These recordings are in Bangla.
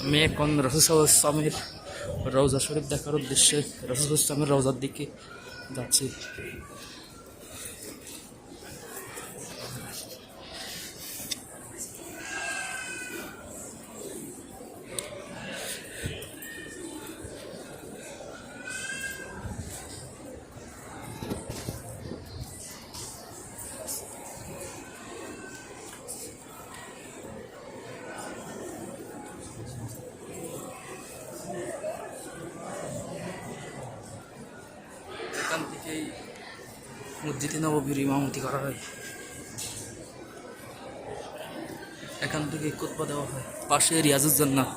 আমি এখন রাসূল ইসলামের রওজা শরীফ দেখার উদ্দেশ্যে রাসূল ইসলামের রওজার দিকে যাচ্ছি। এখান থেকেই মসজিদে নববীর ইমামতি করা হয়, এখান থেকে খুতবা দেওয়া হয়। পাশে রিয়াজুজ জান্নাত।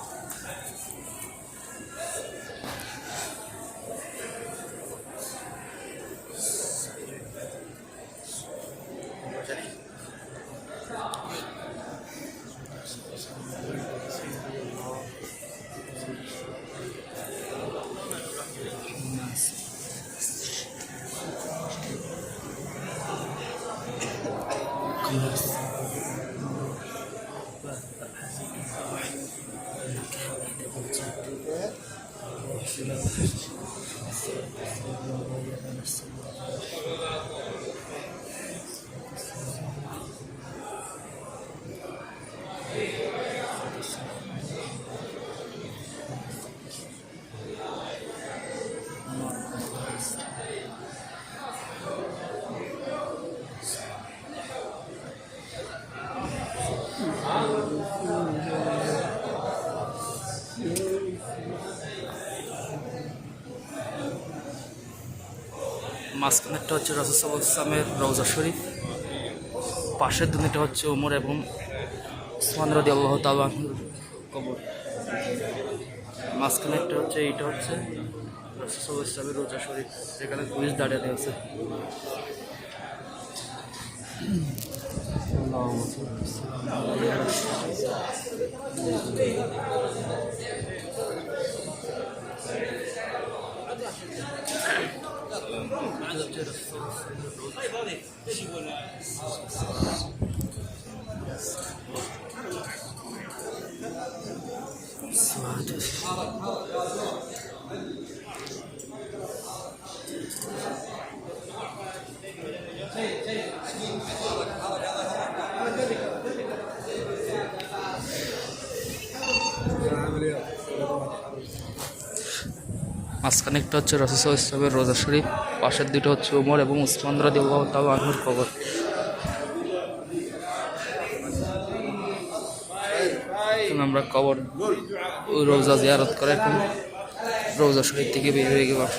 মাঝখানেরটা হচ্ছে রাসূল ইসলামের রওজা শরীফ, পাশের দুনিটা হচ্ছে ওমর এবং উসমান রাদিয়াল্লাহু তাআলা আনহুর কবর। মাঝখানেরটা হচ্ছে এইটা হচ্ছে রাসূল ইসলামের রওজা শরীফ, যেখানে পুলিশ দাঁড়িয়ে আছে। মাঝখানে একটা হচ্ছে রাসূল ইসলামের রওজা শরীফ, পাশের দুটো হচ্ছে ওমর এবং উসমান রাদিয়াল্লাহু তাআলা আনহুর কবর। আমরা কবর রওজা জিয়ারত করে এখন রওজা শরীফ থেকে বের হয়ে গেলাম।